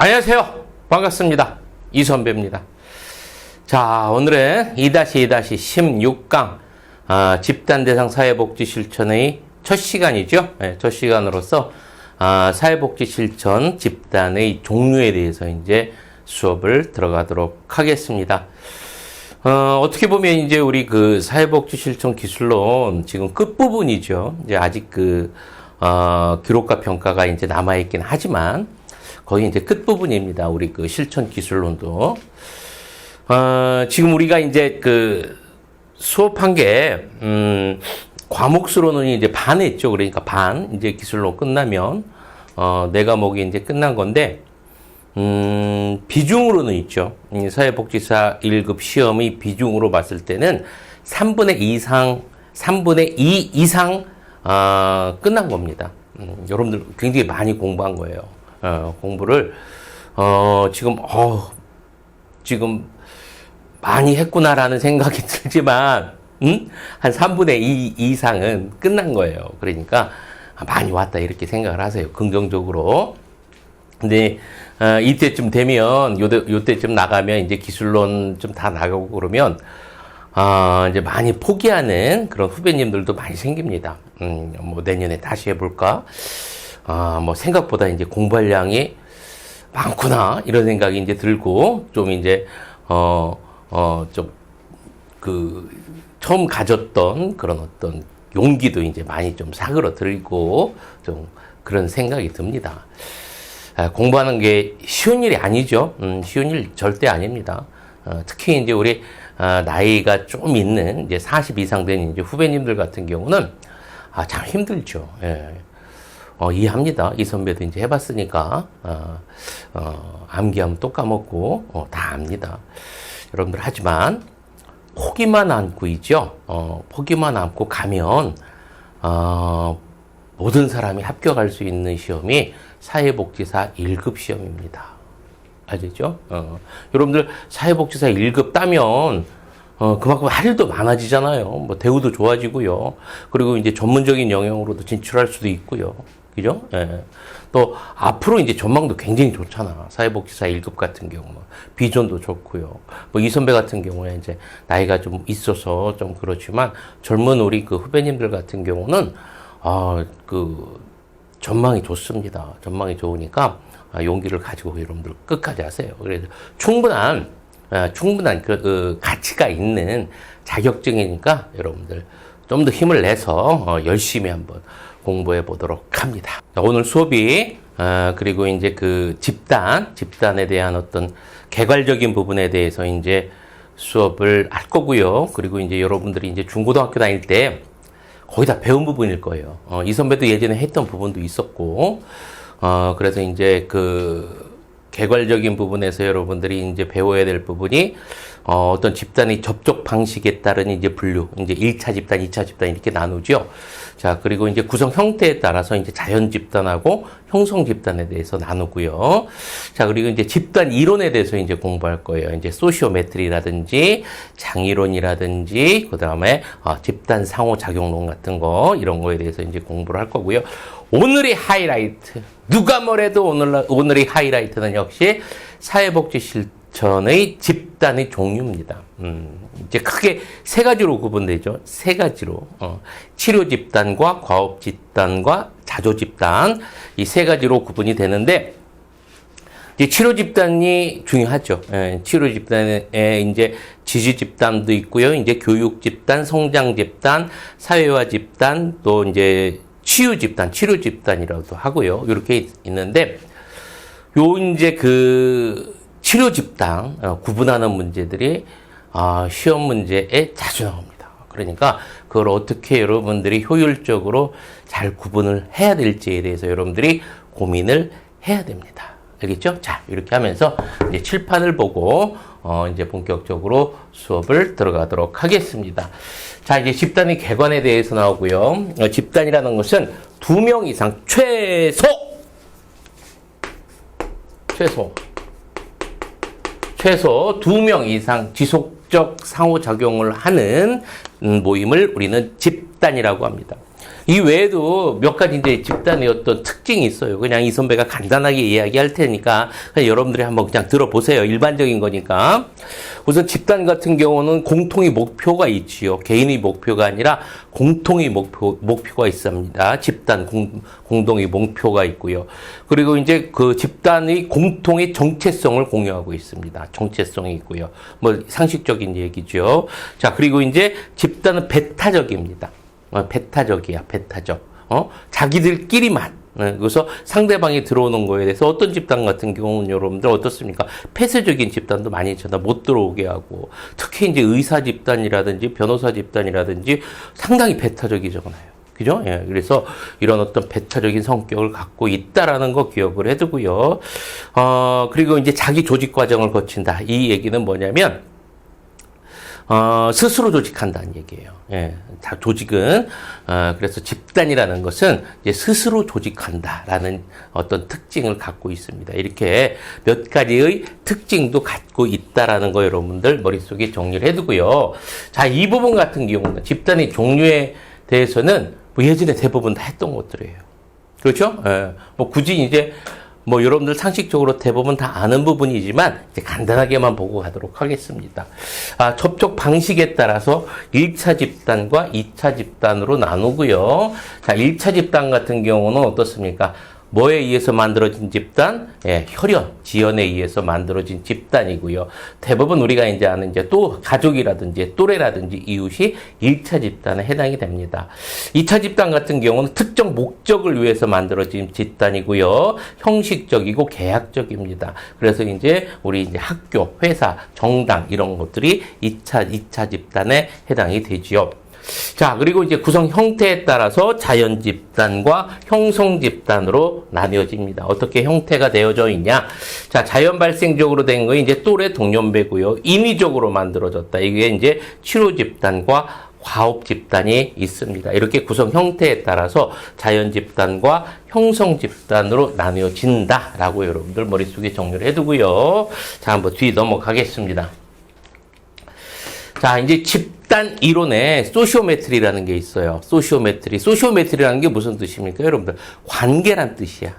안녕하세요. 반갑습니다. 이선배입니다. 자, 오늘은 2-2-16강 집단대상 사회복지 실천의 첫 시간이죠. 네, 첫 시간으로서 사회복지 실천 집단의 종류에 대해서 이제 수업을 들어가도록 하겠습니다. 어떻게 보면 이제 우리 그 사회복지 실천 기술론 지금 끝부분이죠. 이제 아직 기록과 평가가 이제 남아있긴 하지만 거의 이제 끝부분입니다. 우리 그 실천 기술론도. 지금 우리가 이제 수업한 게, 과목수로는 이제 반 했죠. 그러니까 반, 이제 기술론 끝나면, 네 과목이 이제 끝난 건데, 비중으로는 있죠. 사회복지사 1급 시험의 비중으로 봤을 때는 3분의 2 이상, 끝난 겁니다. 여러분들 굉장히 많이 공부한 거예요. 공부를, 지금 많이 했구나라는 생각이 들지만, 한 3분의 2 이상은 끝난 거예요. 그러니까, 많이 왔다, 이렇게 생각을 하세요. 긍정적으로. 근데, 이때쯤 되면, 요때쯤 나가면 이제 기술론 좀 다 나가고 그러면, 이제 많이 포기하는 그런 후배님들도 많이 생깁니다. 뭐 내년에 다시 해볼까? 뭐 생각보다 이제 공부할 양이 많구나, 이런 생각이 이제 들고, 좀 이제, 처음 가졌던 그런 어떤 용기도 이제 많이 좀 사그러들고, 좀 그런 생각이 듭니다. 공부하는 게 쉬운 일이 아니죠. 쉬운 일 절대 아닙니다. 특히 이제 우리, 나이가 좀 있는 이제 40 이상 된 이제 후배님들 같은 경우는, 참 힘들죠. 예. 이해합니다. 이 선배도 이제 해봤으니까, 암기하면 또 까먹고, 다 압니다. 여러분들, 하지만, 포기만 안고 있죠. 포기만 안고 가면, 모든 사람이 합격할 수 있는 시험이 사회복지사 1급 시험입니다. 아시죠? 여러분들, 사회복지사 1급 따면, 그만큼 할 일도 많아지잖아요. 뭐, 대우도 좋아지고요. 그리고 이제 전문적인 영역으로도 진출할 수도 있고요. 그죠? 예. 또, 앞으로 이제 전망도 굉장히 좋잖아. 사회복지사 1급 같은 경우는. 비전도 좋고요. 뭐, 이 선배 같은 경우에 이제 나이가 좀 있어서 좀 그렇지만, 젊은 우리 그 후배님들 같은 경우는, 전망이 좋습니다. 전망이 좋으니까, 용기를 가지고 여러분들 끝까지 하세요. 그래서 충분한 가치가 있는 자격증이니까 여러분들 좀 더 힘을 내서 열심히 한번 공부해 보도록 합니다. 오늘 수업이 그리고 이제 집단에 대한 어떤 개괄적인 부분에 대해서 이제 수업을 할 거고요. 그리고 이제 여러분들이 이제 중고등학교 다닐 때 거의 다 배운 부분일 거예요. 이 선배도 예전에 했던 부분도 있었고, 그래서 이제 개괄적인 부분에서 여러분들이 이제 배워야 될 부분이, 어떤 집단의 접촉 방식에 따른 이제 분류, 이제 1차 집단, 2차 집단 이렇게 나누죠. 자, 그리고 이제 구성 형태에 따라서 이제 자연 집단하고 형성 집단에 대해서 나누고요. 자, 그리고 이제 집단 이론에 대해서 이제 공부할 거예요. 이제 소시오메트리라든지 장이론이라든지 그다음에 집단 상호작용론 같은 거, 이런 거에 대해서 이제 공부를 할 거고요. 오늘의 하이라이트, 누가 뭐래도 오늘의 하이라이트는 역시 사회복지 실천의 집단의 종류입니다. 이제 크게 세 가지로 구분되죠. 세 가지로. 치료 집단과 과업 집단과 자조 집단, 이 세 가지로 구분이 되는데, 이제 치료 집단이 중요하죠. 치료 집단에 이제 지지 집단도 있고요. 이제 교육 집단, 성장 집단, 사회화 집단, 또 이제 치유 집단, 치료 집단이라고도 하고요. 이렇게 있는데, 이제 치료 집단, 구분하는 문제들이, 시험 문제에 자주 나옵니다. 그러니까, 그걸 어떻게 여러분들이 효율적으로 잘 구분을 해야 될지에 대해서 여러분들이 고민을 해야 됩니다. 알겠죠? 자, 이렇게 하면서 이제 칠판을 보고, 이제 본격적으로 수업을 들어가도록 하겠습니다. 자, 이제 집단의 개관에 대해서 나오고요. 집단이라는 것은 2명 이상 최소 2명 이상 지속적 상호작용을 하는 모임을 우리는 집단이라고 합니다. 이 외에도 몇 가지 이제 집단의 어떤 특징이 있어요. 그냥 이 선배가 간단하게 이야기할 테니까 그냥 여러분들이 한번 그냥 들어보세요. 일반적인 거니까. 우선 집단 같은 경우는 공통의 목표가 있지요. 개인의 목표가 아니라 공통의 목표가 있습니다. 집단 공동의 목표가 있고요. 그리고 이제 그 집단의 공통의 정체성을 공유하고 있습니다. 정체성이 있고요. 뭐 상식적인 얘기죠. 자, 그리고 이제 집단은 배타적입니다. 배타적이야, 배타적. 자기들끼리만. 그래서 상대방이 들어오는 거에 대해서 어떤 집단 같은 경우는 여러분들 어떻습니까? 폐쇄적인 집단도 많이 있잖아. 못 들어오게 하고. 특히 이제 의사 집단이라든지 변호사 집단이라든지 상당히 배타적이잖아요. 그죠? 예. 그래서 이런 어떤 배타적인 성격을 갖고 있다라는 거 기억을 해두고요. 그리고 이제 자기 조직 과정을 거친다. 이 얘기는 뭐냐면, 스스로 조직한다는 얘기예요. 예, 다 조직은, 그래서 집단이라는 것은 이제 스스로 조직한다라는 어떤 특징을 갖고 있습니다. 이렇게 몇 가지의 특징도 갖고 있다라는 거 여러분들 머릿속에 정리를 해두고요. 자, 이 부분 같은 경우는 집단의 종류에 대해서는 뭐 예전에 대부분 다 했던 것들이에요. 그렇죠? 예, 뭐 굳이 이제 뭐 여러분들 상식적으로 대부분 다 아는 부분이지만 이제 간단하게만 보고 가도록 하겠습니다. 접촉 방식에 따라서 1차 집단과 2차 집단으로 나누고요. 자, 1차 집단 같은 경우는 어떻습니까? 뭐에 의해서 만들어진 집단? 예, 혈연, 지연에 의해서 만들어진 집단이고요. 대부분 우리가 이제 아는 이제 또 가족이라든지 또래라든지 이웃이 1차 집단에 해당이 됩니다. 2차 집단 같은 경우는 특정 목적을 위해서 만들어진 집단이고요. 형식적이고 계약적입니다. 그래서 이제 우리 이제 학교, 회사, 정당 이런 것들이 2차 집단에 해당이 되지요. 자, 그리고 이제 구성 형태에 따라서 자연 집단과 형성 집단으로 나뉘어집니다. 어떻게 형태가 되어져 있냐? 자, 자연 발생적으로 된 거 이제 또래 동년배고요. 인위적으로 만들어졌다. 이게 이제 치료 집단과 과업 집단이 있습니다. 이렇게 구성 형태에 따라서 자연 집단과 형성 집단으로 나뉘어진다라고 여러분들 머릿속에 정리를 해두고요. 자, 한번 뒤 넘어가겠습니다. 자, 이제 집단 이론에 소시오메트리라는 게 있어요. 소시오메트리라는 게 무슨 뜻입니까? 여러분들, 관계란 뜻이야.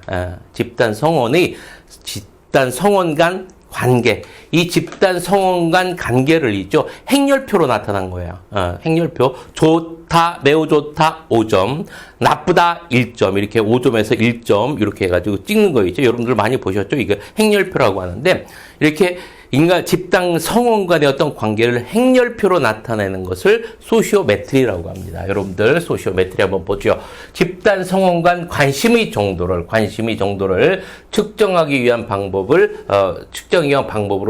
집단 성원의, 집단 성원 간 관계. 이 집단 성원 간 관계를 있죠. 행렬표로 나타난 거야. 행렬표. 좋다, 매우 좋다, 5점. 나쁘다, 1점. 이렇게 5점에서 1점. 이렇게 해가지고 찍는 거 있죠. 여러분들 많이 보셨죠? 이거 행렬표라고 하는데, 이렇게 인간 집단 성원 간의 어떤 관계를 행렬표로 나타내는 것을 소시오메트리라고 합니다. 여러분들 소시오메트리 한번 보죠. 집단 성원 간 관심의 정도를 측정하기 위한 방법으로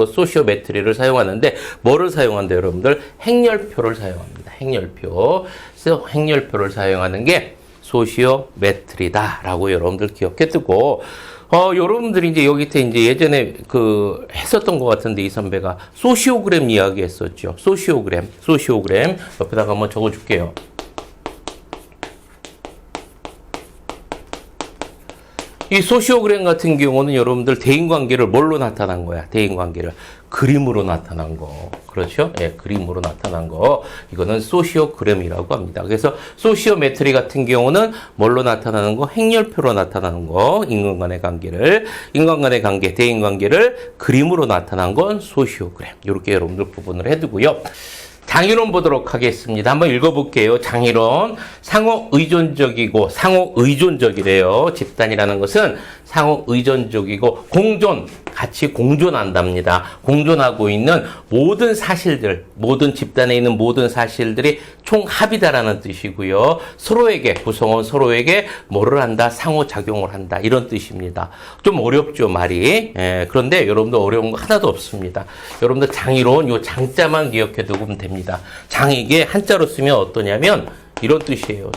소시오메트리를 사용하는데 뭐를 사용한다 여러분들? 행렬표를 사용합니다. 행렬표. 그래서 행렬표를 사용하는 게 소시오메트리다라고 여러분들 기억해 두고 여러분들이 이제 여기 때 이제 예전에 했었던 것 같은데 이 선배가 소시오그램 이야기 했었죠. 소시오그램. 옆에다가 한번 적어 줄게요. 이 소시오그램 같은 경우는 여러분들 대인관계를 뭘로 나타난 거야? 대인관계를 그림으로 나타난 거. 그렇죠? 예, 그림으로 나타난 거. 이거는 소시오그램이라고 합니다. 그래서 소시오메트리 같은 경우는 뭘로 나타나는 거? 행렬표로 나타나는 거. 인간 간의 관계, 대인관계를 그림으로 나타난 건 소시오그램. 이렇게 여러분들 구분을 해두고요. 장이론 보도록 하겠습니다. 한번 읽어볼게요. 장이론. 상호 의존적이래요. 집단이라는 것은 상호 의존적이고 같이 공존한답니다. 공존하고 있는 모든 집단에 있는 모든 사실들이 총합이다라는 뜻이고요. 구성원 서로에게 뭐를 한다? 상호작용을 한다. 이런 뜻입니다. 좀 어렵죠, 말이. 그런데 여러분들 어려운 거 하나도 없습니다. 여러분들 장이론, 요 장자만 기억해 두면 됩니다. 장이게 한자로 쓰면 어떠냐면 이런 뜻이에요.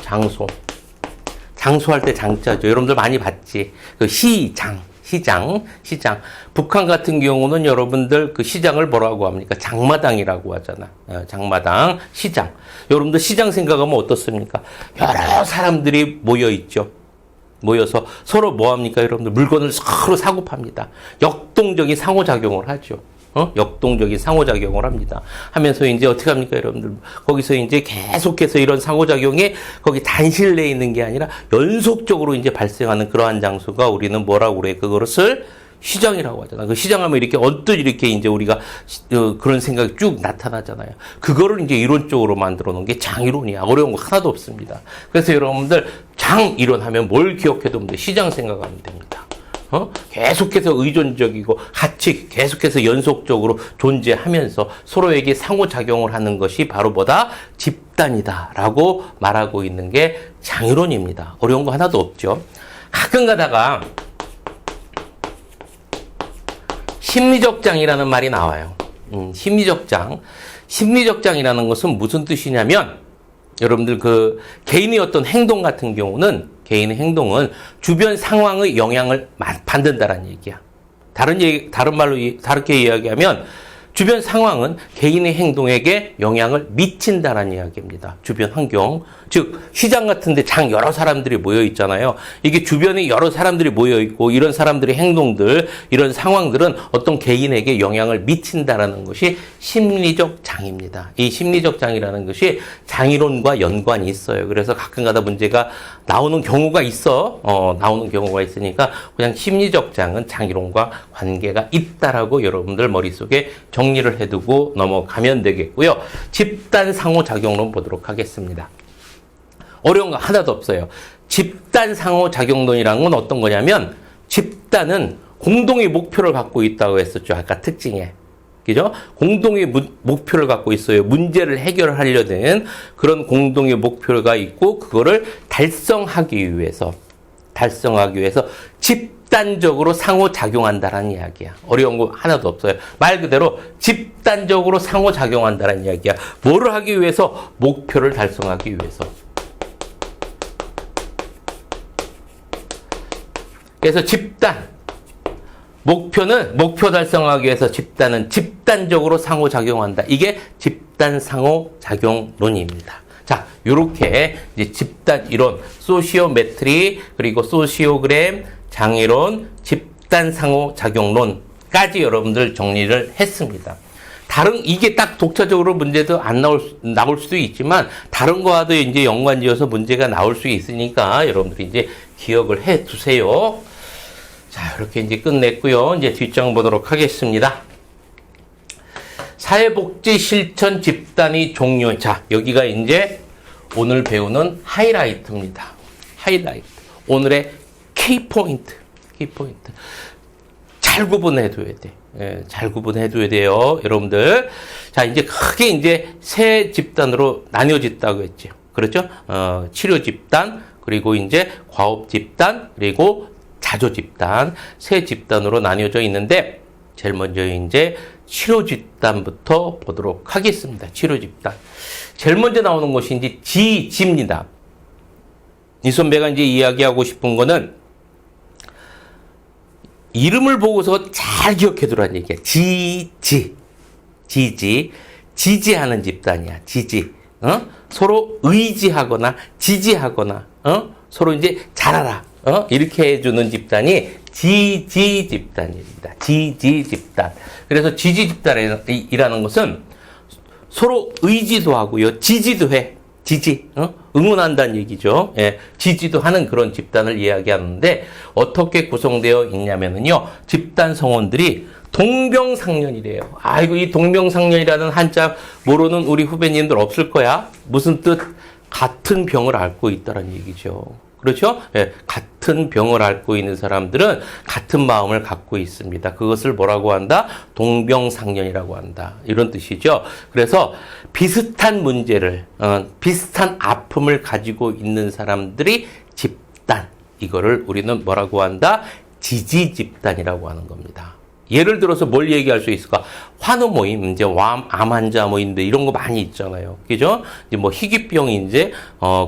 장소할 때 장자죠. 여러분들 많이 봤지. 시장. 북한 같은 경우는 여러분들 시장을 뭐라고 합니까? 장마당이라고 하잖아. 장마당, 시장. 여러분들 시장 생각하면 어떻습니까? 여러 사람들이 모여서 서로 뭐 합니까? 여러분들 물건을 서로 사고 팝니다. 역동적인 상호작용을 하죠. 역동적인 상호작용을 합니다. 하면서 이제 어떻게 합니까, 여러분들? 거기서 이제 계속해서 이런 상호작용이 거기 단실내에 있는 게 아니라 연속적으로 이제 발생하는 그러한 장소가 우리는 뭐라고 그래? 그것을 시장이라고 하잖아. 그 시장하면 이렇게 언뜻 이렇게 이제 우리가 그런 생각이 쭉 나타나잖아요. 그거를 이제 이론적으로 만들어 놓은 게 장이론이야. 어려운 거 하나도 없습니다. 그래서 여러분들 장이론 하면 뭘 기억해두면 돼? 시장 생각하면 됩니다. 계속해서 의존적이고 같이 계속해서 연속적으로 존재하면서 서로에게 상호작용을 하는 것이 바로 뭐다? 집단이다라고 말하고 있는 게 장이론입니다. 어려운 거 하나도 없죠. 가끔 가다가 심리적 장이라는 말이 나와요. 심리적 장. 심리적 장이라는 것은 무슨 뜻이냐면 여러분들 그 개인의 어떤 행동 같은 경우는 개인의 행동은 주변 상황의 영향을 받는다라는 얘기야. 다른 말로 다르게 이야기하면 주변 상황은 개인의 행동에게 영향을 미친다라는 이야기입니다. 주변 환경. 즉 시장 같은 데 장 여러 사람들이 모여 있잖아요. 이게 주변에 여러 사람들이 모여 있고 이런 사람들의 행동들, 이런 상황들은 어떤 개인에게 영향을 미친다라는 것이 심리적 장입니다. 이 심리적 장이라는 것이 장이론과 연관이 있어요. 그래서 가끔가다 문제가 나오는 경우가 있어. 나오는 경우가 있으니까 그냥 심리적 장은 장이론과 관계가 있다라고 여러분들 머릿속에 정리를 해두고 넘어가면 되겠고요. 집단 상호작용론 보도록 하겠습니다. 어려운 거 하나도 없어요. 집단 상호작용론이라는 건 어떤 거냐면 집단은 공동의 목표를 갖고 있다고 했었죠. 아까 특징에. 그죠? 공동의 목표를 갖고 있어요. 문제를 해결하려는 그런 공동의 목표가 있고 그거를 달성하기 위해서 집단적으로 상호작용한다라는 이야기야. 어려운 거 하나도 없어요. 말 그대로 집단적으로 상호작용한다는 이야기야. 뭐를 하기 위해서? 목표를 달성하기 위해서. 그래서 집단, 목표 달성하기 위해서 집단은 집단적으로 상호작용한다. 이게 집단 상호작용론입니다. 자, 요렇게 이제 집단 이론, 소시오메트리, 그리고 소시오그램, 장애론, 집단 상호작용론까지 여러분들 정리를 했습니다. 이게 딱 독자적으로 문제도 안 나올 수도 있지만, 다른 거와도 이제 연관지어서 문제가 나올 수 있으니까 여러분들이 이제 기억을 해 두세요. 자, 이렇게 이제 끝냈고요. 이제 뒷장 보도록 하겠습니다. 사회복지 실천 집단의 종류. 자, 여기가 이제 오늘 배우는 하이라이트입니다. 하이라이트. 오늘의 키포인트. 잘 구분해둬야 돼. 예, 잘 구분해둬야 돼요. 여러분들. 자, 이제 크게 이제 세 집단으로 나뉘어졌다고 했죠. 그렇죠? 치료 집단, 그리고 이제 과업 집단, 그리고 자조 집단. 세 집단으로 나뉘어져 있는데, 제일 먼저 이제 치료 집단부터 보도록 하겠습니다. 치료 집단. 제일 먼저 나오는 것이 이제 지지입니다. 이 선배가 이제 이야기하고 싶은 거는 이름을 보고서 잘 기억해두라는 얘기야. 지지하는 집단이야. 지지. 서로 의지하거나 지지하거나 서로 이제 잘하라. 이렇게 해주는 집단이 지지 집단입니다. 지지 집단. 그래서 지지 집단이라는 것은 서로 의지도 하고요. 지지도 해. 응원한다는 얘기죠. 예, 지지도 하는 그런 집단을 이야기하는데 어떻게 구성되어 있냐면요. 집단 성원들이 동병상련이래요. 아이고, 이 동병상련이라는 한자 모르는 우리 후배님들 없을 거야. 무슨 뜻? 같은 병을 앓고 있다는 얘기죠. 그렇죠? 예, 같은 병을 앓고 있는 사람들은 같은 마음을 갖고 있습니다. 그것을 뭐라고 한다? 동병상련이라고 한다. 이런 뜻이죠. 그래서 비슷한 문제를, 비슷한 아픔을 가지고 있는 사람들이 집단. 이거를 우리는 뭐라고 한다? 지지 집단이라고 하는 겁니다. 예를 들어서 뭘 얘기할 수 있을까? 환우 모임, 이제 암 환자 모임인데 이런 거 많이 있잖아요. 그죠? 이제 뭐 희귀병이 이제,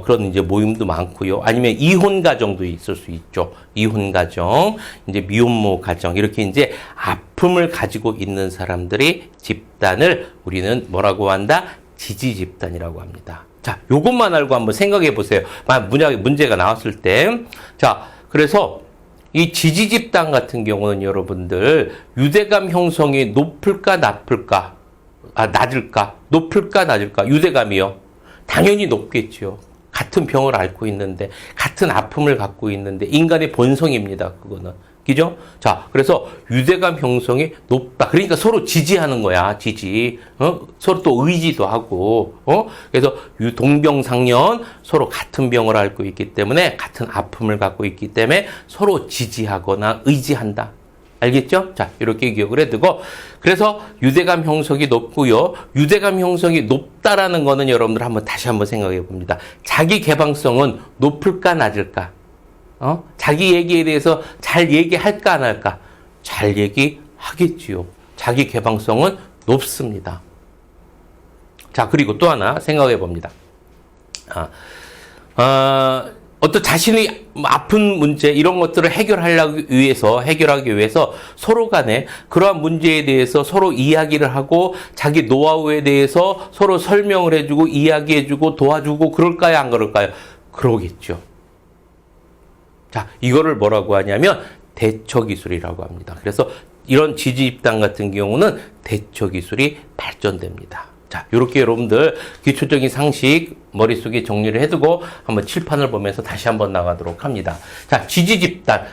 그런 이제 모임도 많고요. 아니면 이혼 가정도 있을 수 있죠. 이혼 가정, 이제 미혼모 가정, 이렇게 이제 아픔을 가지고 있는 사람들이 집단을 우리는 뭐라고 한다? 지지 집단이라고 합니다. 자, 요것만 알고 한번 생각해 보세요. 문제가 나왔을 때. 자, 그래서 이 지지 집단 같은 경우는 여러분들 유대감 형성이 높을까 낮을까? 높을까 낮을까? 유대감이요. 당연히 높겠죠. 같은 병을 앓고 있는데, 같은 아픔을 갖고 있는데, 인간의 본성입니다. 그거는. 그죠? 자, 그래서 유대감 형성이 높다. 그러니까 서로 지지하는 거야, 지지. 서로 또 의지도 하고, 그래서 동병상련, 서로 같은 병을 앓고 있기 때문에, 같은 아픔을 갖고 있기 때문에 서로 지지하거나 의지한다. 알겠죠? 자, 이렇게 기억을 해두고, 그래서 유대감 형성이 높고요. 유대감 형성이 높다라는 거는 여러분들 다시 한번 생각해 봅니다. 자기 개방성은 높을까, 낮을까? 자기 얘기에 대해서 잘 얘기할까, 안 할까? 잘 얘기하겠지요. 자기 개방성은 높습니다. 자, 그리고 또 하나 생각해 봅니다. 어떤 자신의 아픈 문제 이런 것들을 해결하기 위해서 서로 간에 그러한 문제에 대해서 서로 이야기를 하고 자기 노하우에 대해서 서로 설명을 해주고 이야기해주고 도와주고 그럴까요, 안 그럴까요? 그러겠죠. 자, 이거를 뭐라고 하냐면 대처기술이라고 합니다. 그래서 이런 지지 집단 같은 경우는 대처기술이 발전됩니다. 자, 이렇게 여러분들 기초적인 상식 머릿속에 정리를 해두고 한번 칠판을 보면서 다시 한번 나가도록 합니다. 자, 지지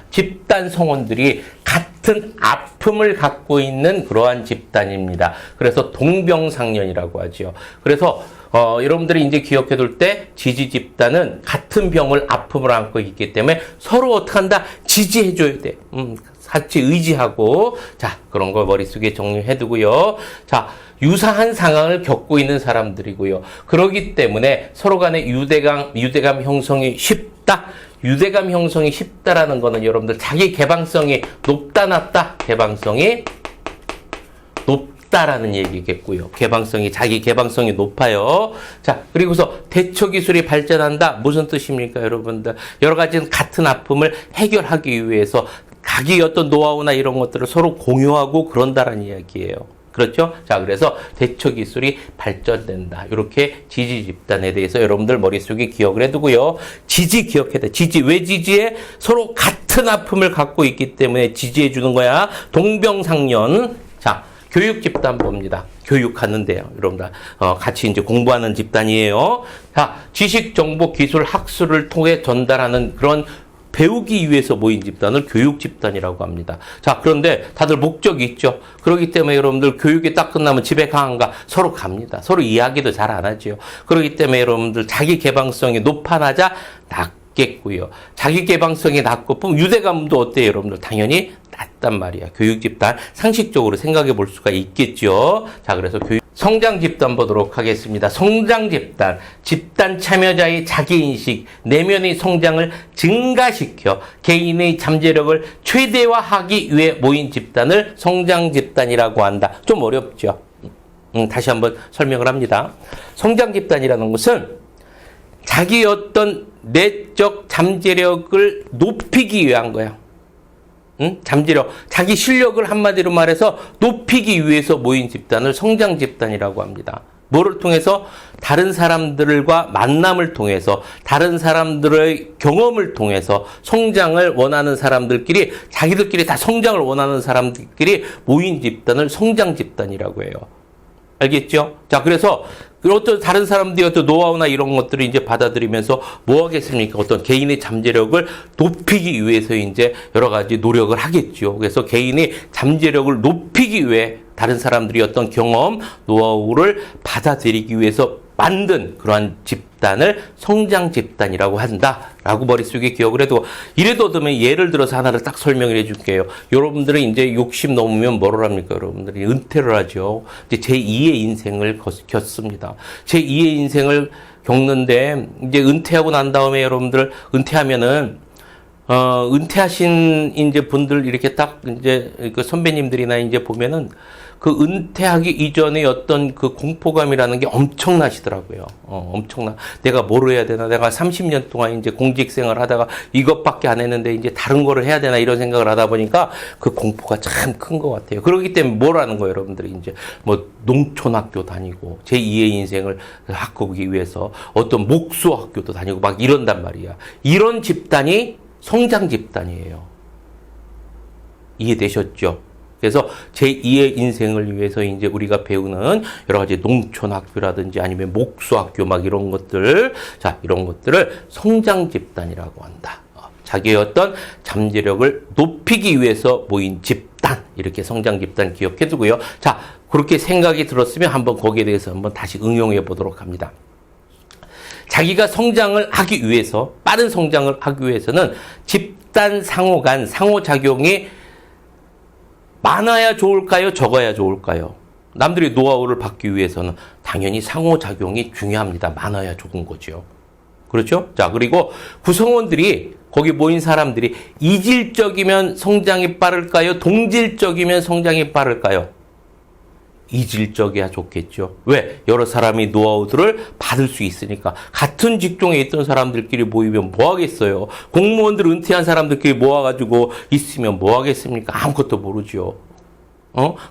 집단 성원들이 같은 아픔을 갖고 있는 그러한 집단입니다. 그래서 동병상련이라고 하죠. 그래서 여러분들이 이제 기억해둘 때 지지 집단은 같은 아픔을 안고 있기 때문에 서로 어떻게 한다? 지지해줘야 돼. 같이 의지하고, 자, 그런 거 머릿속에 정리해두고요. 자, 유사한 상황을 겪고 있는 사람들이고요. 그렇기 때문에 서로 간에 유대감 형성이 쉽다. 유대감 형성이 쉽다라는 거는 여러분들 자기 개방성이 높다, 낮다? 개방성이 높다라는 얘기겠고요. 자기 개방성이 높아요. 자, 그리고서 대처 기술이 발전한다. 무슨 뜻입니까, 여러분들? 여러 가지 같은 아픔을 해결하기 위해서 자기 어떤 노하우나 이런 것들을 서로 공유하고 그런다라는 이야기예요. 그렇죠? 자, 그래서 대처 기술이 발전된다. 이렇게 지지 집단에 대해서 여러분들 머릿속에 기억을 해두고요. 지지 기억해야 돼. 지지. 왜 지지해? 서로 같은 아픔을 갖고 있기 때문에 지지해 주는 거야. 동병상련. 자, 교육 집단 봅니다. 교육하는데요. 여러분들 같이 이제 공부하는 집단이에요. 자, 지식, 정보, 기술, 학술을 통해 전달하는 그런 배우기 위해서 모인 집단을 교육 집단이라고 합니다. 자, 그런데 다들 목적이 있죠. 그렇기 때문에 여러분들 교육이 딱 끝나면 집에 가 안 가? 서로 갑니다. 서로 이야기도 잘 안 하죠. 그렇기 때문에 여러분들 자기 개방성이 높아나자 낮겠고요. 자기 개방성이 낮고 유대감도 어때요, 여러분들? 당연히 낮단 말이야. 교육 집단 상식적으로 생각해 볼 수가 있겠죠. 자, 그래서 성장 집단 보도록 하겠습니다. 성장 집단 참여자의 자기인식, 내면의 성장을 증가시켜 개인의 잠재력을 최대화하기 위해 모인 집단을 성장 집단이라고 한다. 좀 어렵죠? 다시 한번 설명을 합니다. 성장 집단이라는 것은 자기 어떤 내적 잠재력을 높이기 위한 거야. 잠재력, 자기 실력을 한마디로 말해서 높이기 위해서 모인 집단을 성장 집단이라고 합니다. 뭐를 통해서? 다른 사람들과 만남을 통해서, 다른 사람들의 경험을 통해서 성장을 원하는 사람들끼리, 자기들끼리 다 성장을 원하는 사람들끼리 모인 집단을 성장 집단이라고 해요. 알겠죠? 자, 그래서 어떤 다른 사람들이 어떤 노하우나 이런 것들을 이제 받아들이면서 뭐 하겠습니까? 어떤 개인의 잠재력을 높이기 위해서 이제 여러 가지 노력을 하겠죠. 그래서 개인의 잠재력을 높이기 위해 다른 사람들이 어떤 경험, 노하우를 받아들이기 위해서 만든 그러한 집단을 성장 집단이라고 한다라고 머릿속에 기억을 해도 이래도 얻으면 예를 들어서 하나를 딱 설명을 해줄게요. 여러분들은 이제 60 넘으면 뭐를 합니까? 여러분들이 은퇴를 하죠. 이제 제2의 인생을 겪습니다. 제2의 인생을 겪는데 이제 은퇴하고 난 다음에 여러분들 은퇴하면은 은퇴하신 이제 분들 이렇게 딱 이제 그 선배님들이나 이제 보면은 그 은퇴하기 이전에 어떤 그 공포감이라는 게 엄청나시더라고요. 내가 뭘 해야 되나? 내가 30년 동안 이제 공직 생활 하다가 이것밖에 안 했는데 이제 다른 거를 해야 되나? 이런 생각을 하다 보니까 그 공포가 참 큰 것 같아요. 그렇기 때문에 뭘 하는 거예요, 여러분들이 이제 뭐 농촌학교 다니고 제2의 인생을 바꾸기 위해서 어떤 목수학교도 다니고 막 이런단 말이야. 이런 집단이 성장 집단이에요. 이해되셨죠? 그래서 제2의 인생을 위해서 이제 우리가 배우는 여러 가지 농촌학교라든지 아니면 목수학교 막 이런 것들, 자, 이런 것들을 성장 집단이라고 한다. 자기의 어떤 잠재력을 높이기 위해서 모인 집단, 이렇게 성장 집단 기억해 두고요. 자, 그렇게 생각이 들었으면 한번 거기에 대해서 한번 다시 응용해 보도록 합니다. 자기가 성장을 하기 위해서, 빠른 성장을 하기 위해서는 집단 상호 간 상호작용이 많아야 좋을까요? 적어야 좋을까요? 남들이 노하우를 받기 위해서는 당연히 상호작용이 중요합니다. 많아야 좋은 거죠. 그렇죠? 자, 그리고 구성원들이, 거기 모인 사람들이 이질적이면 성장이 빠를까요? 동질적이면 성장이 빠를까요? 이질적이야 좋겠죠. 왜? 여러 사람이 노하우들을 받을 수 있으니까. 같은 직종에 있던 사람들끼리 모이면 뭐 하겠어요? 공무원들 은퇴한 사람들끼리 모아가지고 있으면 뭐 하겠습니까? 아무것도 모르죠.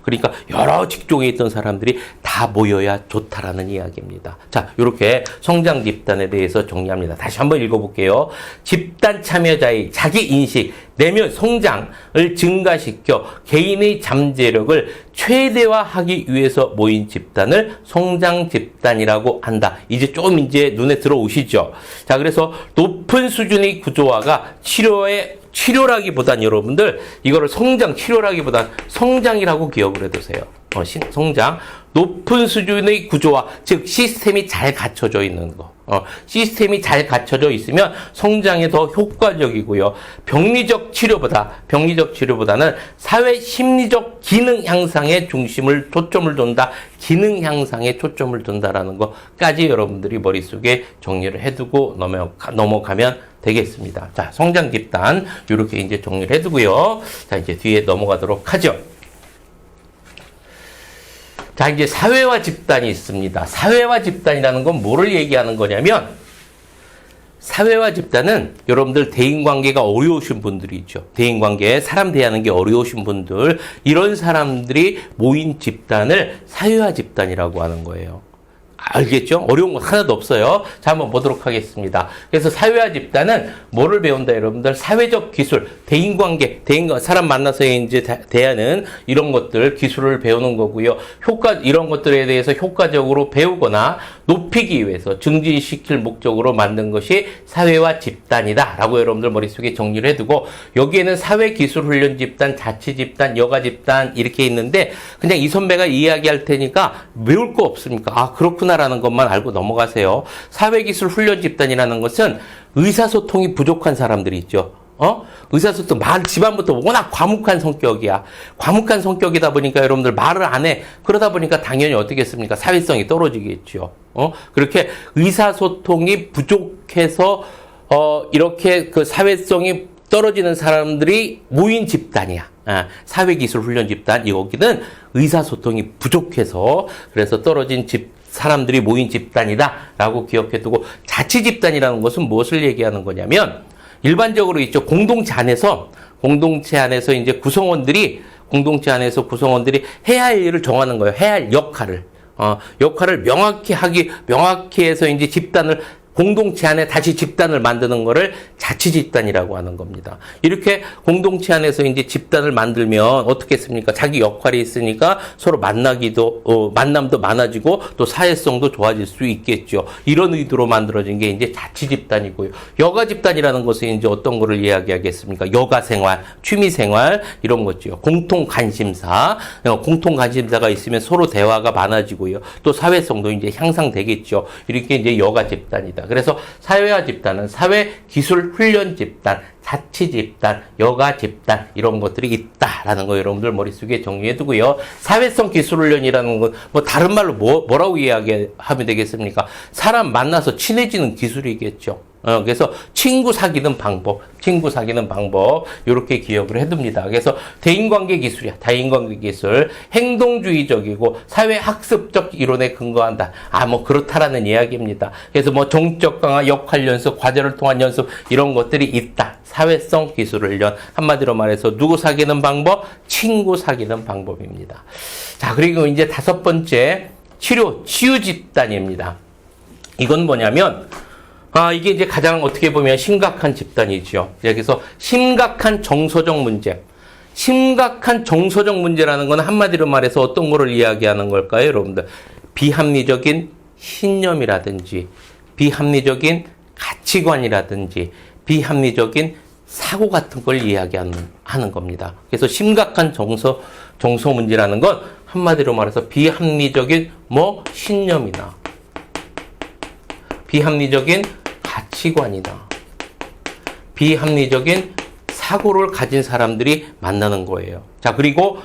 그러니까 여러 직종에 있던 사람들이 다 모여야 좋다라는 이야기입니다. 자, 이렇게 성장 집단에 대해서 정리합니다. 다시 한번 읽어볼게요. 집단 참여자의 자기 인식, 내면 성장을 증가시켜 개인의 잠재력을 최대화하기 위해서 모인 집단을 성장 집단이라고 한다. 이제 좀 이제 눈에 들어오시죠? 자, 그래서 높은 수준의 구조화가 치료라기보단 여러분들 이거를 치료라기보단 성장이라고 기억을 해두세요. 성장. 높은 수준의 구조화, 즉 시스템이 잘 갖춰져 있는 거. 시스템이 잘 갖춰져 있으면 성장에 더 효과적이고요. 병리적 치료보다는 사회 심리적 기능 향상에 초점을 둔다. 기능 향상에 초점을 둔다라는 것까지 여러분들이 머릿속에 정리를 해두고 넘어가면 되겠습니다. 자, 성장 집단 이렇게 이제 정리를 해두고요. 자, 이제 뒤에 넘어가도록 하죠. 자, 이제 사회화 집단이 있습니다. 사회화 집단이라는 건 뭐를 얘기하는 거냐면, 사회화 집단은 여러분들 대인관계가 어려우신 분들이 있죠. 대인관계, 사람 대하는 게 어려우신 분들, 이런 사람들이 모인 집단을 사회화 집단이라고 하는 거예요. 알겠죠? 어려운 거 하나도 없어요. 자, 한번 보도록 하겠습니다. 그래서 사회화 집단은 뭐를 배운다, 여러분들? 사회적 기술, 대인관계, 사람 만나서 이제 대하는 이런 것들, 기술을 배우는 거고요. 이런 것들에 대해서 효과적으로 배우거나 높이기 위해서 증진시킬 목적으로 만든 것이 사회화 집단이다. 라고 여러분들 머릿속에 정리를 해두고, 여기에는 사회기술훈련 집단, 자치 집단, 여가 집단 이렇게 있는데, 그냥 이 선배가 이야기할 테니까 외울 거 없습니까? 아, 그렇구나. 라는 것만 알고 넘어가세요. 사회기술 훈련 집단이라는 것은 의사소통이 부족한 사람들이 있죠. 의사소통, 집안부터 워낙 과묵한 성격이야. 과묵한 성격이다 보니까 여러분들 말을 안 해. 그러다 보니까 당연히 어떻겠습니까? 사회성이 떨어지겠죠. 그렇게 의사소통이 부족해서, 이렇게 그 사회성이 떨어지는 사람들이 모인 집단이야. 사회기술 훈련 집단. 여기는 의사소통이 부족해서 그래서 떨어진 사람들이 모인 집단이다라고 기억해두고, 자치 집단이라는 것은 무엇을 얘기하는 거냐면, 일반적으로 있죠. 공동체 안에서 이제 구성원들이 해야 할 일을 정하는 거예요. 해야 할 역할을 명확히 해서 이제 공동체 안에 다시 집단을 만드는 거를 자치 집단이라고 하는 겁니다. 이렇게 공동체 안에서 이제 집단을 만들면 어떻겠습니까? 자기 역할이 있으니까 서로 만남도 많아지고 또 사회성도 좋아질 수 있겠죠. 이런 의도로 만들어진 게 이제 자치 집단이고요. 여가 집단이라는 것은 이제 어떤 거를 이야기하겠습니까? 여가 생활, 취미 생활 이런 거죠. 공통 관심사가 있으면 서로 대화가 많아지고요. 또 사회성도 이제 향상되겠죠. 이렇게 이제 여가 집단이다. 그래서 사회화 집단은 사회기술 훈련 집단, 자치 집단, 여가 집단 이런 것들이 있다라는 거 여러분들 머릿속에 정리해 두고요. 사회성 기술 훈련이라는 건 뭐 다른 말로 뭐라고 이야기하면 되겠습니까? 사람 만나서 친해지는 기술이겠죠. 그래서 친구 사귀는 방법 이렇게 기억을 해둡니다. 그래서 대인관계 기술이야. 대인관계 기술, 행동주의적이고 사회학습적 이론에 근거한다. 뭐 그렇다라는 이야기입니다. 그래서 뭐 정적 강화, 역할 연습, 과제를 통한 연습 이런 것들이 있다. 사회성 기술 훈련, 한마디로 말해서 누구 사귀는 방법? 친구 사귀는 방법입니다. 자, 그리고 이제 5번째 치유 집단입니다. 이건 뭐냐면 이게 이제 가장 어떻게 보면 심각한 집단이죠. 그래서 심각한 정서적 문제, 심각한 정서적 문제라는 건 한마디로 말해서 어떤 거를 이야기하는 걸까요, 여러분들? 비합리적인 신념이라든지, 비합리적인 가치관이라든지, 비합리적인 사고 같은 걸 이야기하는 겁니다. 그래서 심각한 정서 문제라는 건 한마디로 말해서 비합리적인 신념이나, 비합리적인 가치관이나, 비합리적인 사고를 가진 사람들이 만나는 거예요. 자, 그리고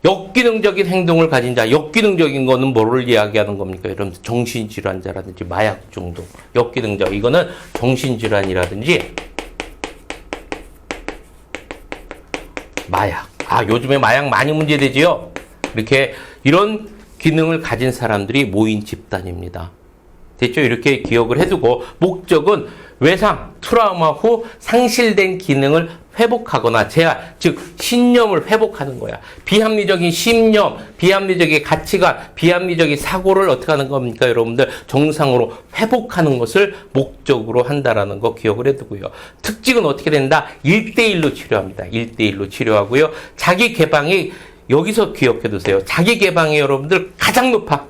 역기능적인 행동을 가진 자, 역기능적인 거는 뭐를 이야기하는 겁니까? 여러분, 정신질환자라든지 마약 중독, 역기능적, 이거는 정신질환이라든지 마약. 요즘에 마약 많이 문제되지요? 이렇게 이런 기능을 가진 사람들이 모인 집단입니다. 됐죠? 이렇게 기억을 해두고 목적은 외상, 트라우마 후 상실된 기능을 회복하거나 제한, 즉 신념을 회복하는 거야. 비합리적인 신념, 비합리적인 가치관, 비합리적인 사고를 어떻게 하는 겁니까? 여러분들 정상으로 회복하는 것을 목적으로 한다라는 거 기억을 해두고요. 특징은 어떻게 된다? 1대1로 치료합니다. 1대1로 치료하고요. 자기 개방이 여기서 기억해두세요. 자기 개방이 여러분들 가장 높아.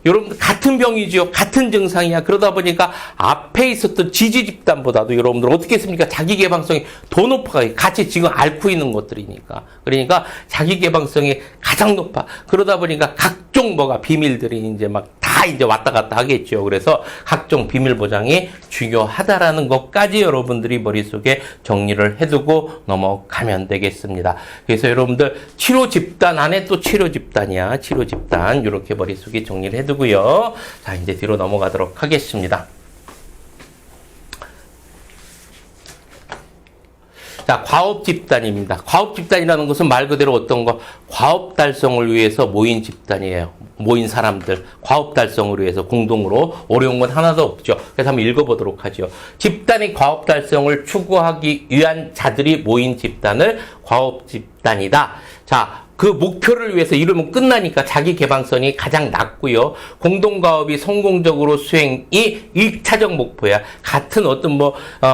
여러분들 같은 병이지요. 같은 증상이야. 그러다 보니까 앞에 있었던 지지 집단보다도 여러분들 어떻게 했습니까? 자기 개방성이 더 높아. 같이 지금 앓고 있는 것들이니까. 그러니까 자기 개방성이 가장 높아. 그러다 보니까 각종 비밀들이 이제 다 이제 왔다 갔다 하겠죠. 그래서 각종 비밀 보장이 중요하다라는 것까지 여러분들이 머릿속에 정리를 해두고 넘어가면 되겠습니다. 그래서 여러분들 치료 집단 안에 또 치료 집단이야. 치료 집단. 이렇게 머릿속에 정리를 해두고요. 자, 이제 뒤로 넘어가도록 하겠습니다. 자, 과업 집단입니다. 과업 집단이라는 것은 말 그대로 어떤 거? 과업 달성을 위해서 모인 집단이에요. 모인 사람들. 과업 달성을 위해서 공동으로. 어려운 건 하나도 없죠. 그래서 한번 읽어보도록 하죠. 집단이 과업 달성을 추구하기 위한 자들이 모인 집단을 과업 집단이다. 자, 그 목표를 위해서 이러면 끝나니까 자기 개방성이 가장 낮고요. 공동가업이 성공적으로 수행이 1차적 목표야. 같은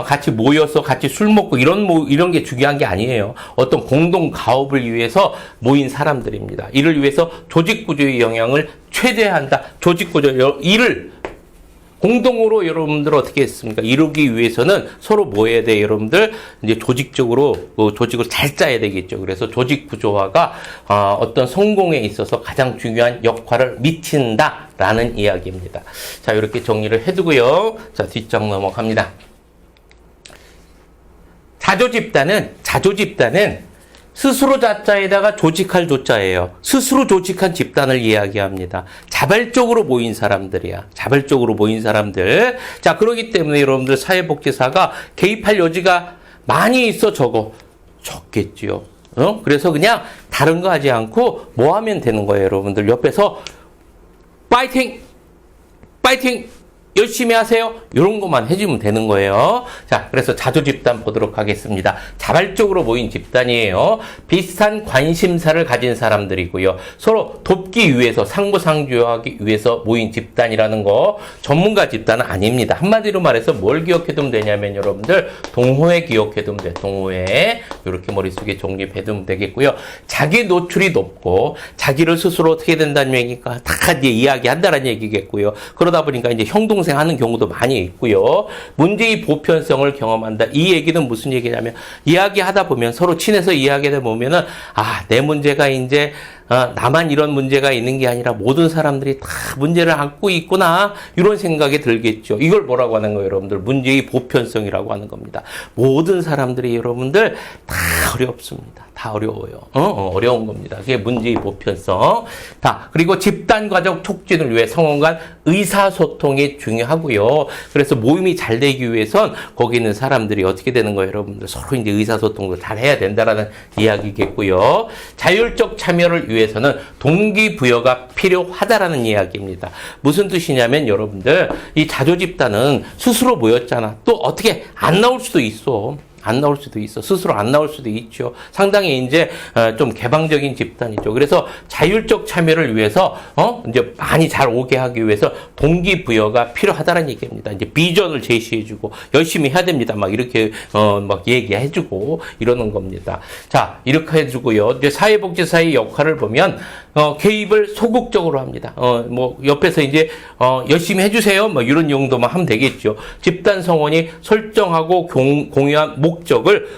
같이 모여서 같이 술 먹고 이런 게 중요한 게 아니에요. 어떤 공동가업을 위해서 모인 사람들입니다. 이를 위해서 조직구조의 영향을 최대화한다. 조직구조, 일을 공동으로 여러분들 어떻게 했습니까? 이루기 위해서는 서로 뭐 해야 돼, 여러분들? 이제 조직적으로, 조직을 잘 짜야 되겠죠. 그래서 조직 구조화가, 어떤 성공에 있어서 가장 중요한 역할을 미친다라는 이야기입니다. 자, 이렇게 정리를 해두고요. 자, 뒷장 넘어갑니다. 자조집단은 스스로 자자에다가 조직할 조자예요. 스스로 조직한 집단을 이야기합니다. 자발적으로 모인 사람들이야. 자발적으로 모인 사람들. 자, 그렇기 때문에 여러분들 사회복지사가 개입할 여지가 많이 있어, 적겠지요. 그래서 그냥 다른 거 하지 않고 뭐 하면 되는 거예요, 여러분들. 옆에서 파이팅! 열심히 하세요. 이런 것만 해주면 되는 거예요. 자, 그래서 자조집단 보도록 하겠습니다. 자발적으로 모인 집단이에요. 비슷한 관심사를 가진 사람들이고요. 서로 돕기 위해서, 상부상조하기 위해서 모인 집단이라는 거, 전문가 집단은 아닙니다. 한마디로 말해서 뭘 기억해두면 되냐면 여러분들 동호회 기억해두면 돼요. 동호회. 이렇게 머릿속에 정립해두면 되겠고요. 자기 노출이 높고 자기를 스스로 어떻게 된다는 얘기니까 다 이제 이야기한다는 얘기겠고요. 그러다 보니까 이제 형동생 하는 경우도 많이 있고요. 문제의 보편성을 경험한다. 이 얘기는 무슨 얘기냐면 이야기하다 보면 서로 친해서 이야기하다 보면은 내 문제가 이제 나만 이런 문제가 있는 게 아니라 모든 사람들이 다 문제를 안고 있구나. 이런 생각이 들겠죠. 이걸 뭐라고 하는 거예요, 여러분들? 문제의 보편성이라고 하는 겁니다. 모든 사람들이 여러분들 다 어렵습니다. 다 어려워요. 어려운 겁니다. 그게 문제의 보편성. 그리고 집단과적 촉진을 위해 성원간 의사소통이 중요하고요. 그래서 모임이 잘 되기 위해선 거기 있는 사람들이 어떻게 되는 거예요, 여러분들? 서로 이제 의사소통도 잘 해야 된다라는 이야기겠고요. 자율적 참여를 위해서는 동기부여가 필요하다라는 이야기입니다. 무슨 뜻이냐면 여러분들 이 자조집단은 스스로 모였잖아. 또 어떻게 안 나올 수도 있어. 안 나올 수도 있어. 스스로 안 나올 수도 있죠. 상당히 이제 좀 개방적인 집단이죠. 그래서 자율적 참여를 위해서 이제 많이 잘 오게 하기 위해서 동기부여가 필요하다는 얘기입니다. 이제 비전을 제시해주고 열심히 해야 됩니다. 막 이렇게 막 얘기해주고 이러는 겁니다. 자, 이렇게 해주고요. 이제 사회복지사의 역할을 보면 개입을 소극적으로 합니다. 뭐 옆에서 이제 열심히 해주세요. 뭐 이런 용도만 하면 되겠죠. 집단 성원이 설정하고 공유한 목적을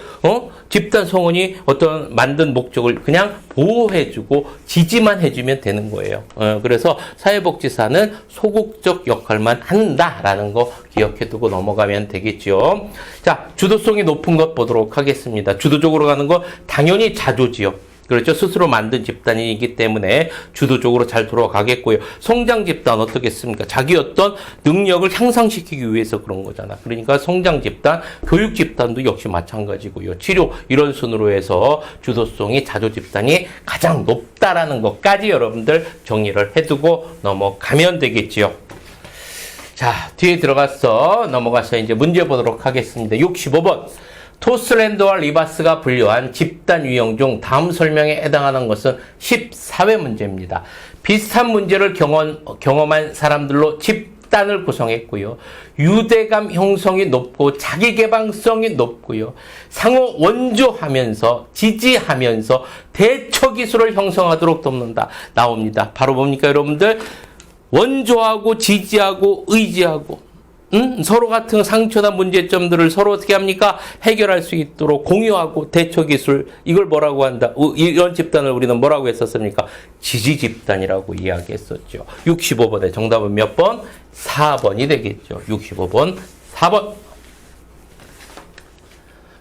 집단 성원이 어떤 만든 목적을 그냥 보호해주고 지지만 해주면 되는 거예요. 그래서 사회복지사는 소극적 역할만 한다라는 거 기억해두고 넘어가면 되겠죠. 자, 주도성이 높은 것 보도록 하겠습니다. 주도적으로 가는 거 당연히 자조지요. 그렇죠. 스스로 만든 집단이기 때문에 주도적으로 잘 돌아가겠고요. 성장 집단 어떻겠습니까? 자기 어떤 능력을 향상시키기 위해서 그런 거잖아. 그러니까 성장 집단, 교육 집단도 역시 마찬가지고요. 치료 이런 순으로 해서 주도성이 자조 집단이 가장 높다라는 것까지 여러분들 정리를 해두고 넘어가면 되겠지요. 자, 뒤에 넘어가서 이제 문제 보도록 하겠습니다. 65번. 토슬랜드와 리바스가 분류한 집단 유형 중 다음 설명에 해당하는 것은 14회 문제입니다. 비슷한 문제를 경험한 사람들로 집단을 구성했고요. 유대감 형성이 높고 자기개방성이 높고요. 상호 원조하면서 지지하면서 대처기술을 형성하도록 돕는다. 나옵니다. 바로 뭡니까 여러분들? 원조하고 지지하고 의지하고 서로 같은 상처나 문제점들을 서로 어떻게 합니까? 해결할 수 있도록 공유하고 대처기술, 이걸 뭐라고 한다? 이런 집단을 우리는 뭐라고 했었습니까? 지지집단이라고 이야기했었죠. 65번의 정답은 몇 번? 4번이 되겠죠. 65번, 4번.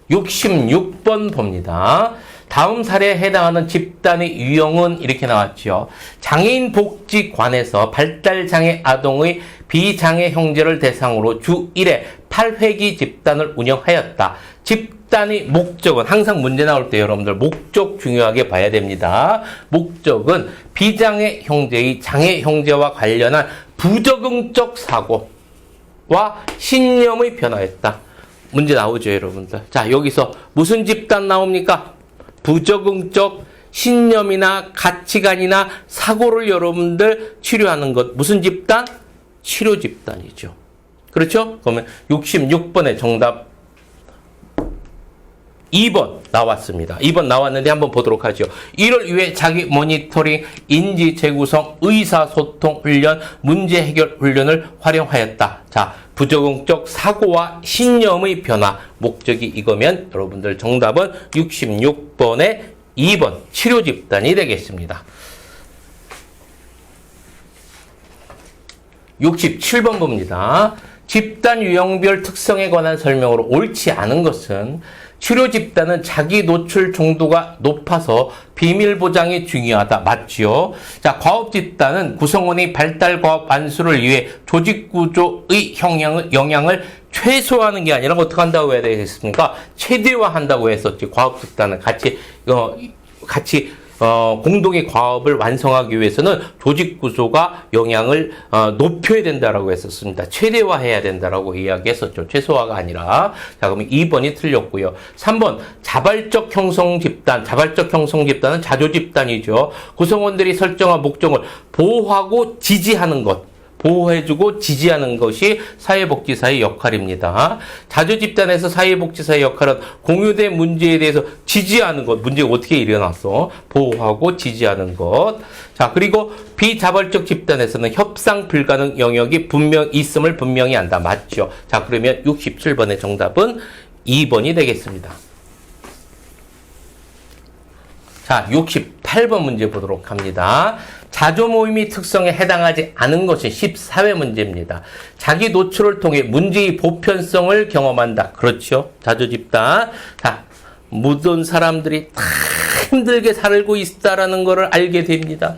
66번 봅니다. 다음 사례에 해당하는 집단의 유형은 이렇게 나왔죠. 장애인 복지관에서 발달장애 아동의 비장애 형제를 대상으로 주 1회 8회기 집단을 운영하였다. 집단의 목적은 항상 문제 나올 때 여러분들 목적 중요하게 봐야 됩니다. 목적은 비장애 형제의 장애 형제와 관련한 부적응적 사고와 신념의 변화였다. 문제 나오죠, 여러분들. 자, 여기서 무슨 집단 나옵니까? 부적응적 신념이나 가치관이나 사고를 여러분들 치료하는 것. 무슨 집단? 치료 집단이죠. 그렇죠? 그러면 66번의 정답 2번 나왔습니다. 2번 나왔는데 한번 보도록 하죠. 이를 위해 자기 모니터링, 인지 재구성, 의사소통 훈련, 문제 해결 훈련을 활용하였다. 자, 부적응적 사고와 신념의 변화, 목적이 이거면 여러분들 정답은 66번의 2번 치료 집단이 되겠습니다. 67번 봅니다. 집단 유형별 특성에 관한 설명으로 옳지 않은 것은 치료 집단은 자기 노출 정도가 높아서 비밀 보장이 중요하다. 맞죠? 자, 과업 집단은 구성원의 발달 과업 완수를 위해 조직 구조의 영향을 최소화하는 게 아니라 어떻게 한다고 해야 되겠습니까? 최대화한다고 했었지. 과업 집단은 같이 공동의 과업을 완성하기 위해서는 조직 구조가 영향을 높여야 된다라고 했었습니다. 최대화해야 된다라고 이야기했었죠. 최소화가 아니라. 자, 그러면 2번이 틀렸고요. 3번 자발적 형성 집단. 자발적 형성 집단은 자조 집단이죠. 구성원들이 설정한 목적을 보호하고 지지하는 것. 보호해주고 지지하는 것이 사회복지사의 역할입니다. 자조 집단에서 사회복지사의 역할은 공유된 문제에 대해서 지지하는 것. 문제가 어떻게 일어났어? 보호하고 지지하는 것. 자, 그리고 비자발적 집단에서는 협상 불가능 영역이 있음을 분명히 안다. 맞죠? 자, 그러면 67번의 정답은 2번이 되겠습니다. 자, 68번 문제 보도록 합니다. 자조 모임의 특성에 해당하지 않은 것이 14회 문제입니다. 자기 노출을 통해 문제의 보편성을 경험한다. 그렇죠? 자조 집단. 자, 모든 사람들이 다 힘들게 살고 있다라는 것을 알게 됩니다.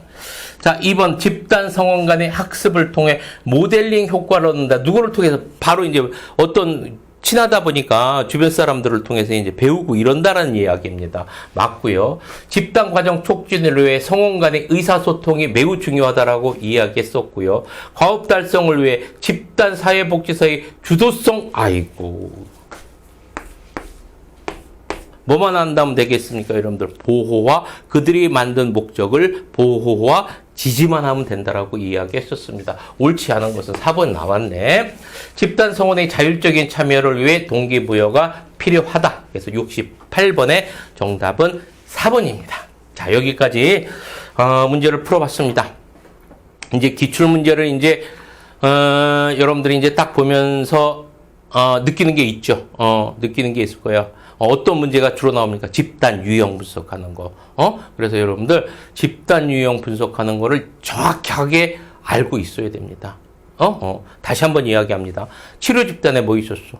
자, 2번 집단 성원 간의 학습을 통해 모델링 효과를 얻는다. 누구를 통해서? 바로 이제 어떤 친하다 보니까 주변 사람들을 통해서 이제 배우고 이런다라는 이야기입니다. 맞고요. 집단 과정 촉진을 위해 성원 간의 의사소통이 매우 중요하다라고 이야기했었고요. 과업 달성을 위해 집단 사회복지사의 주도성, 아이고. 뭐만 한다면 되겠습니까? 여러분들 보호와 그들이 만든 목적을 보호와 지지만 하면 된다라고 이야기했었습니다. 옳지 않은 것은 4번 나왔네. 집단 성원의 자율적인 참여를 위해 동기부여가 필요하다. 그래서 68번의 정답은 4번입니다. 자, 여기까지 문제를 풀어봤습니다. 이제 기출 문제를 이제 여러분들이 이제 딱 보면서 느끼는 게 있죠. 느끼는 게 있을 거예요. 어떤 문제가 주로 나옵니까? 집단 유형 분석하는 거. 그래서 여러분들 집단 유형 분석하는 거를 정확하게 알고 있어야 됩니다. 다시 한번 이야기합니다. 치료 집단에 뭐 있었어?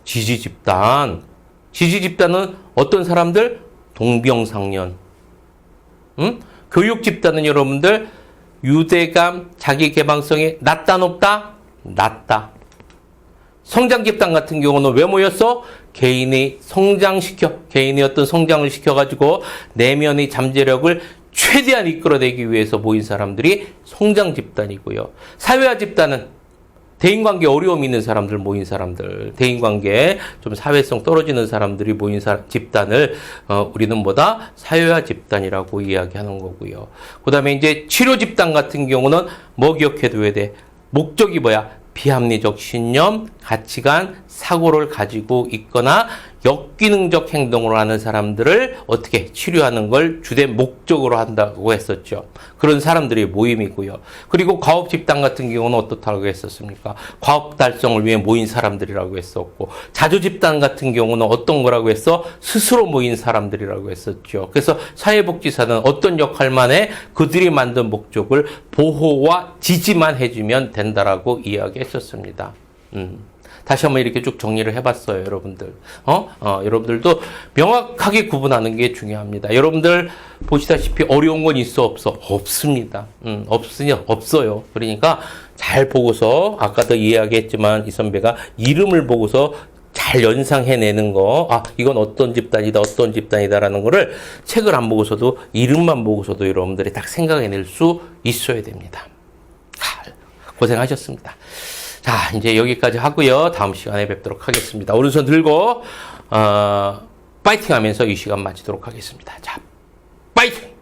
지지 집단. 지지 집단은 어떤 사람들? 동병상련. 교육 집단은 여러분들 유대감, 자기 개방성이 낮다, 높다? 낮다. 성장 집단 같은 경우는 왜 모였어? 개인의 어떤 성장을 시켜가지고 내면의 잠재력을 최대한 이끌어내기 위해서 모인 사람들이 성장 집단이고요. 사회화 집단은 대인관계 어려움이 있는 사람들 모인 사람들, 대인관계 좀 사회성 떨어지는 사람들이 모인 집단을 우리는 뭐다? 사회화 집단이라고 이야기하는 거고요. 그 다음에 이제 치료 집단 같은 경우는 뭐 기억해둬야 돼? 목적이 뭐야? 비합리적 신념, 가치관, 사고를 가지고 있거나 역기능적 행동을 하는 사람들을 어떻게 치료하는 걸 주된 목적으로 한다고 했었죠. 그런 사람들의 모임이고요. 그리고 과업 집단 같은 경우는 어떻다고 했었습니까? 과업 달성을 위해 모인 사람들이라고 했었고, 자조 집단 같은 경우는 어떤 거라고 했어? 스스로 모인 사람들이라고 했었죠. 그래서 사회복지사는 어떤 역할만 해? 그들이 만든 목적을 보호와 지지만 해주면 된다라고 이야기했었습니다. 다시 한번 이렇게 쭉 정리를 해봤어요, 여러분들. 여러분들도 명확하게 구분하는 게 중요합니다. 여러분들 보시다시피 어려운 건 있어, 없어? 없습니다. 없어요. 그러니까 잘 보고서, 아까도 이야기했지만 이 선배가 이름을 보고서 잘 연상해내는 거, 이건 어떤 집단이다라는 거를 책을 안 보고서도, 이름만 보고서도 여러분들이 딱 생각해낼 수 있어야 됩니다. 고생하셨습니다. 자, 이제 여기까지 하고요. 다음 시간에 뵙도록 하겠습니다. 오른손 들고 파이팅 하면서 이 시간 마치도록 하겠습니다. 자, 파이팅!